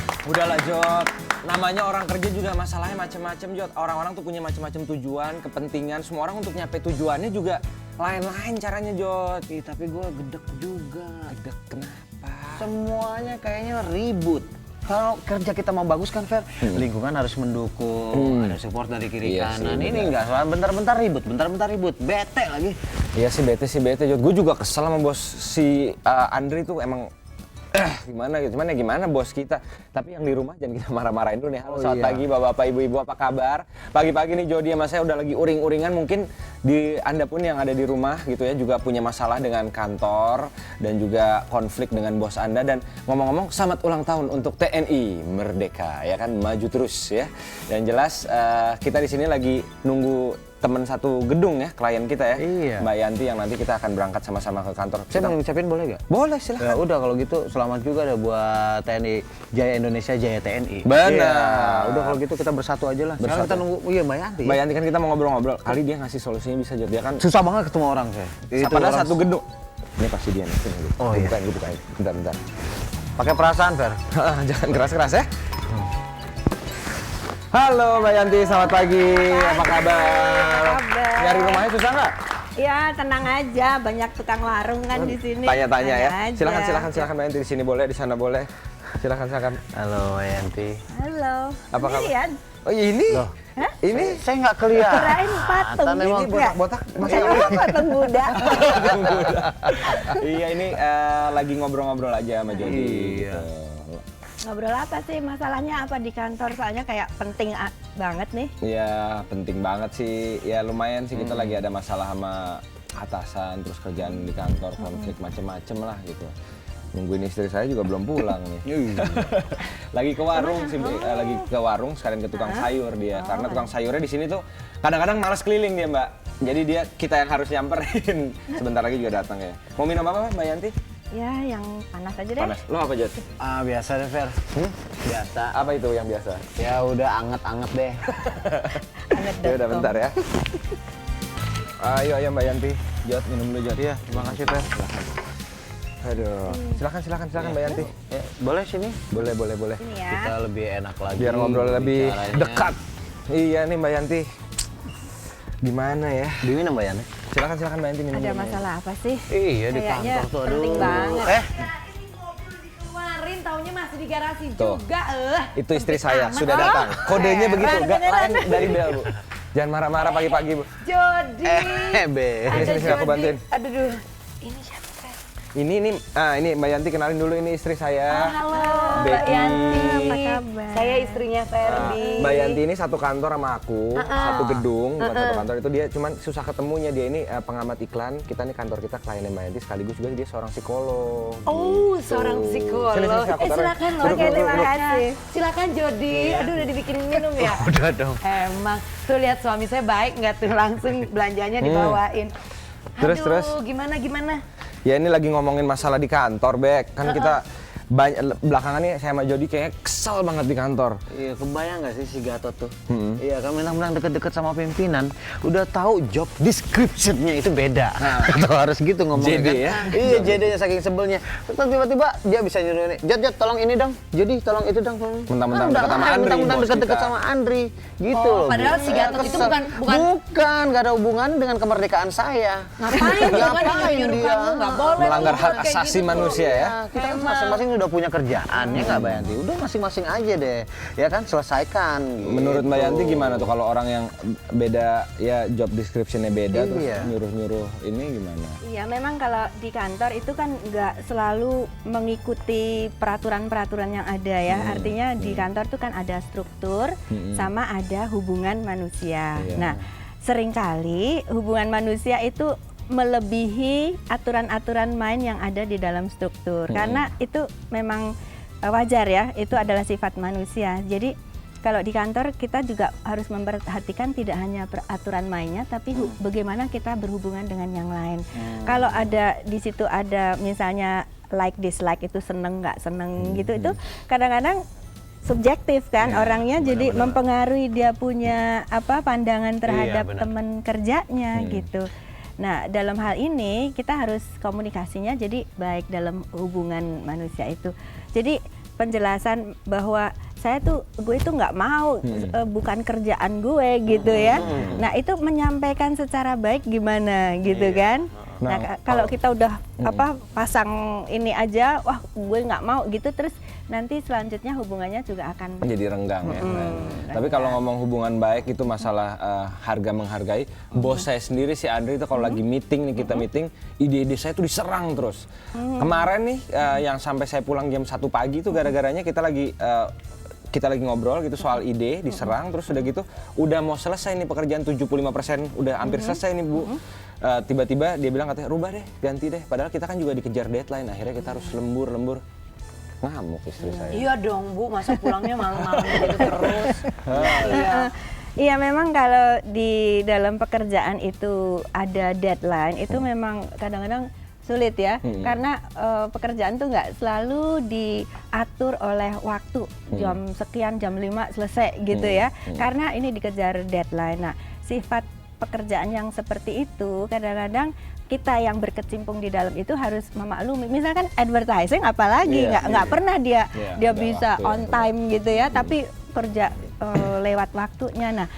Udahlah Jod, namanya orang kerja juga masalahnya macam-macam Jod. Orang-orang tuh punya macam-macam tujuan, kepentingan. Semua orang untuk nyampe tujuannya juga lain-lain caranya Jod. Ih, tapi gue gedek juga. Gedek kenapa? Semuanya kayaknya ribut. Kalau kerja kita mau bagus kan, Fer, lingkungan harus mendukung, ada support dari kiri Iya kanan. sih, Ini enggak, bentar-bentar ribut, bete lagi. Iya sih bete Jod. Gue juga kesel sama bos si Andri tuh emang gimana gitu, gimana bos kita. Tapi yang di rumah jangan kita marah-marahin dulu nih. Halo, selamat pagi bapak-bapak, ibu-ibu, apa kabar? Pagi-pagi nih Jody sama saya udah lagi uring-uringan. Mungkin di Anda pun yang ada di rumah gitu ya juga punya masalah dengan kantor dan juga konflik dengan bos Anda. Dan ngomong-ngomong, selamat ulang tahun untuk TNI Merdeka ya kan, maju terus ya. Dan jelas kita di sini lagi nunggu teman satu gedung ya, klien kita ya, Iya. Mbak Yanti yang nanti kita akan berangkat sama-sama ke kantor. Saya mau ngucapin boleh nggak? Boleh silahkan. Ya udah kalau gitu selamat juga deh buat TNI Jaya Indonesia Jaya TNI. Benar. Iya. Udah kalau gitu kita bersatu aja lah. Sekarang kita nunggu Mbak Yanti. Mbak Yanti kan kita mau ngobrol-ngobrol, kali dia ngasih solusinya bisa Jod. Dia kan Susah banget ketemu orang saya. padahal satu gedung. Ini pasti dia nih. Sini, Oh, iya. Gue bukain. Bentar. Pakai perasaan, Fer. Jangan keras-keras ya. Halo Mbak Yanti, selamat pagi. Apa kabar? Kabar. Nyari rumahnya susah nggak? Ya tenang aja, banyak tukang warung kan di sini. Tanya-tanya ya. Tanya aja. Silakan Mbak Yanti, di sini boleh, di sana boleh. Silakan. Halo, Mbak Yanti. Halo. Apa kabar? Ian, Oh ini? Loh. Hah? Ini Saya nggak kelihatan. kirain patung. Ini ini botak-botak. Masa Kirain patung Buddha. Iya ini lagi ngobrol-ngobrol aja sama Jody. Iya. Gitu. Ngobrol apa sih? Masalahnya apa di kantor? Soalnya kayak penting banget nih. Iya penting banget sih. Ya lumayan sih kita lagi ada masalah sama atasan, terus kerjaan di kantor, konflik macem-macem lah gitu. Nungguin istri saya juga belum pulang nih. Lagi ke warung sih, lagi ke warung sekalian ke tukang sayur dia. Karena tukang sayurnya di sini tuh kadang-kadang malas keliling dia Mbak. Jadi kita yang harus nyamperin. Sebentar lagi juga datang ya. Mau minum apa Mbak Yanti? Ya yang panas aja deh. Panas. Lo apa Jod? Biasa deh, Fer. Biasa. Apa itu yang biasa? Ya udah anget-anget deh. Ya udah bentar ya. Ayo Mbak Yanti. Jod minum dulu Jod. Iya, terima kasih, Fer. Aduh. Silakan Mbak Yanti. Boleh sini? Boleh. Ini ya. Kita lebih enak lagi. Biar ngobrol lebih bicaranya. dekat. Iya nih Mbak Yanti. Gimana ya? Diminum, Mbak Yanti? Silakan Mbak Yanti minum. Ada masalah apa sih? Iya, di Kayaknya kantor tuh. Aduh. penting banget. Keluarin taunya masih di garasi Tuh. juga. Itu istri saya sudah datang. Kodenya begitu, enggak lain dari bel, Bu. Jangan marah-marah pagi-pagi, Bu. Jody. Be. Sini aku bantuin. Aduh. Ini siapa? Ini Mbak Yanti kenalin dulu, ini istri saya. Halo, Becky. Mbak Yanti. Apa kabar? Saya istrinya Ferdi. Mbak Yanti ini satu kantor sama aku, satu gedung, bukan satu kantor. Itu dia cuman susah ketemunya. Dia ini pengamat iklan. Kita nih kantor kita kliennya Mbak Yanti, sekaligus juga dia seorang psikolog. Oh, gitu. seorang psikolog. Sini, aku taruh. Silakan loh. Duduk, Oke, duduk, terima duduk. kasih. Silakan Jody. Aduh, udah dibikin minum ya. Udah dong. Emang tuh lihat suami saya baik nggak tuh langsung belanjanya dibawain. Terus, Aduh, terus. gimana? Ya ini lagi ngomongin masalah di kantor, Bek. Kan kita belakangan nih saya sama Jody kayaknya kesel banget di kantor. Iya, kebayang nggak sih si Gatot tuh? Iya, kan menang-menang deket-deket sama pimpinan, udah tahu job description-nya itu beda. Atau harus gitu ngomongnya JD kan? ya? Iya, JD-nya saking sebelnya. Terus tiba-tiba dia bisa nyuruh ini, Jod, tolong ini dong, Jody tolong itu dong. Mentang-mentang deket sama Andri, Mentang-mentang bos deket-deket kita. sama Andri, gitu Oh, loh. padahal Bu. si Gatot itu Kesel. bukan- Bukan, nggak ada hubungan dengan kemerdekaan saya. Ngapain dia kan Ngapain nyuruh dia? kamu nggak boleh Melanggar ngomong hak kayak asasi gitu. manusia ya. Kita kan masing-masing udah punya kerjaan ya nggak Mbak Yanti? Udah masing-masing aja deh, ya kan selesaikan. Gitu. Menurut Mbak Yanti gimana tuh kalau orang yang beda ya job description-nya beda terus Iya. nyuruh-nyuruh ini gimana? Iya memang kalau di kantor itu kan nggak selalu mengikuti peraturan-peraturan yang ada ya. Artinya di kantor tuh kan ada struktur sama ada hubungan manusia. Iya. Nah seringkali hubungan manusia itu melebihi aturan-aturan main yang ada di dalam struktur. Karena itu memang wajar ya, itu adalah sifat manusia. Jadi kalau di kantor kita juga harus memperhatikan tidak hanya peraturan mainnya, tapi bagaimana kita berhubungan dengan yang lain. Kalau ada di situ ada misalnya like dislike itu seneng nggak seneng gitu, itu kadang-kadang subjektif kan orangnya, jadi mempengaruhi dia punya pandangan terhadap benar. teman kerjanya gitu. Nah, dalam hal ini kita harus komunikasinya jadi baik dalam hubungan manusia itu. Jadi penjelasan bahwa gue itu nggak mau, bukan kerjaan gue gitu ya. Nah itu menyampaikan secara baik gimana gitu kan. Nah kalau kita udah pasang ini aja, wah gue nggak mau gitu, terus nanti selanjutnya hubungannya juga akan jadi renggang ya. Tapi kalau ngomong hubungan baik itu masalah harga menghargai. Bos saya sendiri si Andri itu kalau lagi meeting nih, kita meeting, ide-ide saya tuh diserang terus. Kemarin nih yang sampai saya pulang jam 1 pagi itu gara-garanya kita lagi ngobrol gitu soal ide, diserang, terus udah gitu udah mau selesai nih pekerjaan 75%, udah hampir selesai nih Bu. Tiba-tiba dia bilang katanya rubah deh, ganti deh, padahal kita kan juga dikejar deadline, akhirnya kita harus lembur. Ngamuk istri saya. Iya dong Bu, masa pulangnya malam-malam gitu terus. Iya memang kalau di dalam pekerjaan itu ada deadline, itu memang kadang-kadang sulit ya, karena pekerjaan tuh nggak selalu diatur oleh waktu, jam sekian, jam 5 selesai gitu ya, karena ini dikejar deadline. Nah sifat pekerjaan yang seperti itu kadang-kadang kita yang berkecimpung di dalam itu harus memaklumi. Misalkan advertising apalagi nggak pernah dia bisa on time gitu ya, tapi kerja lewat waktunya. Nah,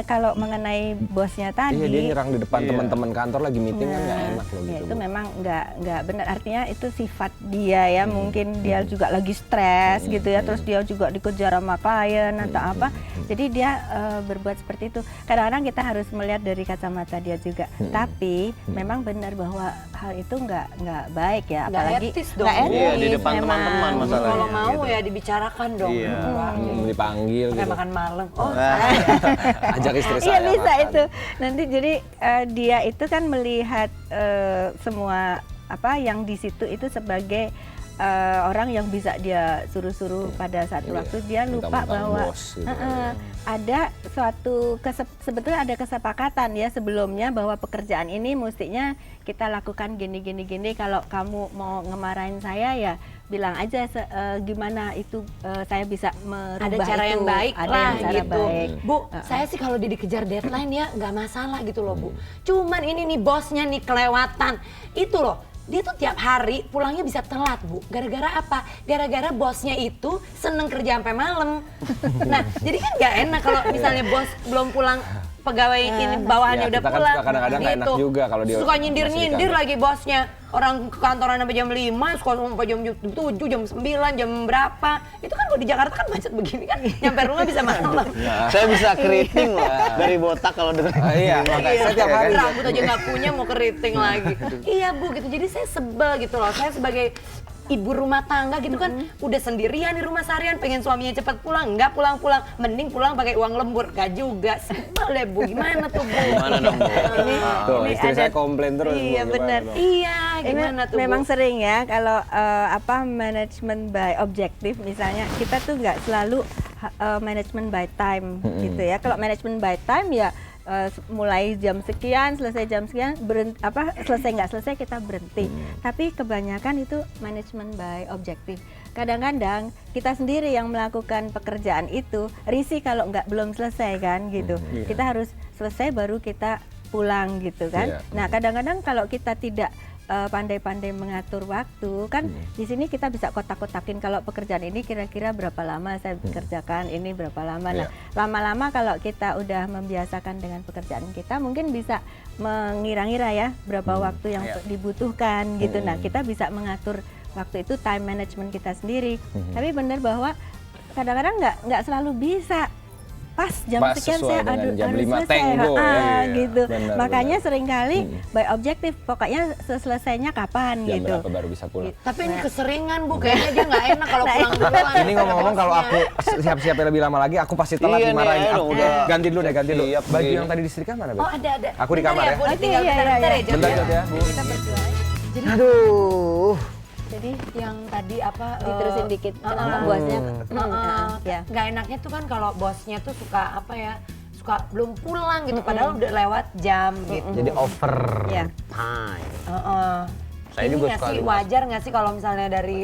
kalau mengenai bosnya tadi, dia nyerang di depan teman-teman kantor lagi meeting kan nggak enak loh gitu. Itu memang nggak benar. Artinya itu sifat dia ya. Mungkin dia juga lagi stres gitu ya. Terus dia juga dikejar sama klien atau apa. Jadi dia berbuat seperti itu. Kadang-kadang kita harus melihat dari kacamata dia juga. Tapi memang benar bahwa hal itu nggak baik ya. Apalagi etis dong. nggak etis. Iya, di depan teman-teman masalahnya. Kalau mau gitu. ya dibicarakan dong. Dipanggil Kayak gitu. makan malam. Ajak istri saya Iya bisa makan. itu. Nanti jadi dia itu kan melihat semua yang di situ itu sebagai orang yang bisa dia suruh-suruh pada satu waktu. Dia lupa bahwa bos, gitu. ada suatu sebetulnya ada kesepakatan ya sebelumnya bahwa pekerjaan ini mestinya kita lakukan gini. Kalau kamu mau ngemarahin saya ya bilang aja gimana itu saya bisa merubah Ada cara itu. yang baik Ada lah yang cara gitu. baik. Bu, saya sih kalau dikejar deadline ya nggak masalah gitu loh Bu. Cuman ini nih bosnya nih kelewatan. Itu loh, dia tuh tiap hari pulangnya bisa telat Bu. Gara-gara apa? Gara-gara bosnya itu seneng kerja sampai malam. Nah, jadi kan nggak enak kalau misalnya bos belum pulang, pegawai ini bawahannya Ya, udah kita kan pulang. kadang-kadang nggak enak juga kalau dia suka masih di nyindir-nyindir kantor. lagi bosnya. Orang ke kantoran sampai jam 5, sekolah sampai jam 7, jam 9, jam berapa. Itu kan kalau di Jakarta kan macet begini kan, nyampe rumah bisa malam. Saya bisa keriting loh dari botak kalau dengerin. Iya, makanya saya tiap hari Rambut aja nggak punya mau keriting lagi. Iya Bu gitu, jadi saya sebel gitu loh. Saya sebagai ibu rumah tangga gitu kan, udah sendirian di rumah seharian, pengen suaminya cepat pulang, nggak pulang-pulang, mending pulang pakai uang lembur, gak juga. Sebel deh Bu, gimana tuh Bu? Gimana dong Bu? Tuh, Ini istri ada- saya komplain terus. Bu, Iya gimana benar. dong? Iya, gimana tuh Bu? Memang sering ya kalau manajemen by objektif misalnya kita tuh nggak selalu manajemen by time gitu ya. Kalau manajemen by time ya mulai jam sekian, selesai jam sekian, selesai nggak selesai kita berhenti. Tapi kebanyakan itu manajemen by objektif. Kadang-kadang kita sendiri yang melakukan pekerjaan itu risih kalau belum selesai kan gitu. Kita harus selesai baru kita pulang gitu kan. Iya. Nah kadang-kadang kalau kita tidak pandai-pandai mengatur waktu kan di sini kita bisa kotak-kotakin kalau pekerjaan ini kira-kira berapa lama saya kerjakan ini berapa lama. Nah lama-lama kalau kita udah membiasakan dengan pekerjaan kita mungkin bisa mengira-ngira ya berapa waktu yang dibutuhkan gitu. Nah kita bisa mengatur waktu itu, time management kita sendiri. Tapi benar bahwa kadang-kadang nggak selalu bisa pas jam Pas sekian sesuai saya dengan jam harus 5 selesai. tenggo, ya. Gitu. Benar, Makanya benar. seringkali by objektif pokoknya selesainya kapan Jam gitu. berapa baru bisa pulang? Tapi ini keseringan Bu, kayaknya dia nggak enak kalau pulang duluan. Ini ngomong-ngomong kalau aku siap-siap lebih lama lagi, aku pasti telat Iya nih, dimarahin. ayo, Aku udah. ganti dulu deh, ganti dulu. Siap, Baju begini. yang tadi disetrika mana, Beb? Oh ada. Aku di Bentar kamar ya. Bu, ditinggal Oke, bentar iya. ya Jam. Bentar, Jod, ya, Bu. Kita berdua. Jadi Aduh. jadi Yang tadi apa? diterusin dikit kenapa bosnya. Ya. Nggak enaknya tuh kan kalau bosnya tuh suka apa ya? Suka belum pulang gitu, padahal udah lewat jam gitu. Jadi over Ya. time. Saya Ini juga nggak suka sih dimasak. wajar nggak sih kalau misalnya dari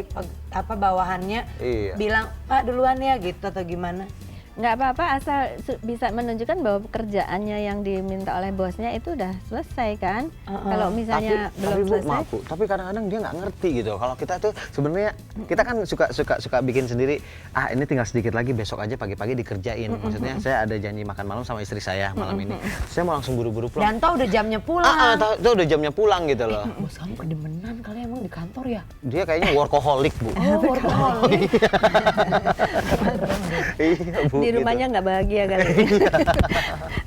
bawahannya Iya. bilang Pak duluan ya gitu atau gimana? nggak apa-apa asal bisa menunjukkan bahwa pekerjaannya yang diminta oleh bosnya itu udah selesai kan. Kalau misalnya belum Bu, selesai, maaf Bu, tapi kadang-kadang dia nggak ngerti gitu. Kalau kita tuh sebenarnya kita kan suka bikin sendiri. Ini tinggal sedikit lagi, besok aja pagi-pagi dikerjain. Maksudnya saya ada janji makan malam sama istri saya malam ini. Saya mau langsung buru-buru pulang. Dan tau udah jamnya pulang. Tahu udah jamnya pulang gitu loh. Bos kamu kedemenan kali emang di kantor ya? Dia kayaknya workaholic Bu. Oh, workaholic. Iya Bu. di gitu. rumahnya nggak bahagia kali.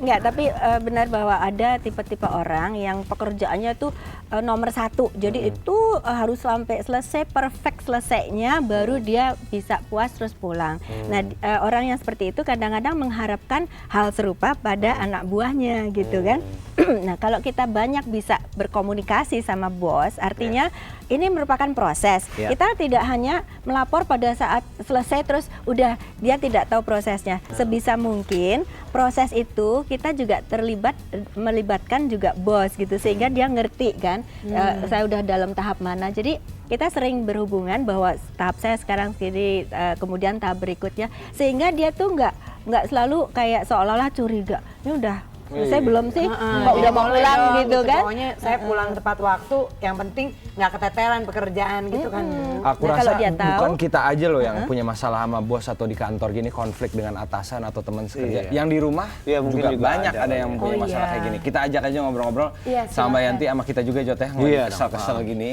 Nggak, tapi benar bahwa ada tipe-tipe orang yang pekerjaannya tuh nomor satu. Jadi itu harus sampai selesai, perfect selesainya, baru dia bisa puas terus pulang. Nah, orang yang seperti itu kadang-kadang mengharapkan hal serupa pada anak buahnya gitu kan. Nah, kalau kita banyak bisa berkomunikasi sama bos, artinya ini merupakan proses. Kita tidak hanya melapor pada saat selesai terus udah dia tidak tahu prosesnya. Sebisa mungkin proses itu kita juga melibatkan juga bos gitu sehingga dia ngerti kan saya udah dalam tahap mana. Jadi kita sering berhubungan bahwa tahap saya sekarang segini, kemudian tahap berikutnya, sehingga dia tuh nggak selalu kayak seolah-olah curiga. Ini udah selesai belum sih? Kok udah mau pulang gitu kan? Pokoknya saya pulang tepat waktu, yang penting nggak keteteran pekerjaan gitu kan. Aku Nah, rasa kalau dia tahu, bukan kita aja loh yang punya masalah sama bos atau di kantor gini, konflik dengan atasan atau teman sekerja. Yang di rumah Mungkin juga banyak ada yang ya. punya masalah kayak gini. Kita ajak aja ngobrol-ngobrol Iya, sama Mbak Yanti, sama kita juga Jot ya, Iya, kesel-kesel gini.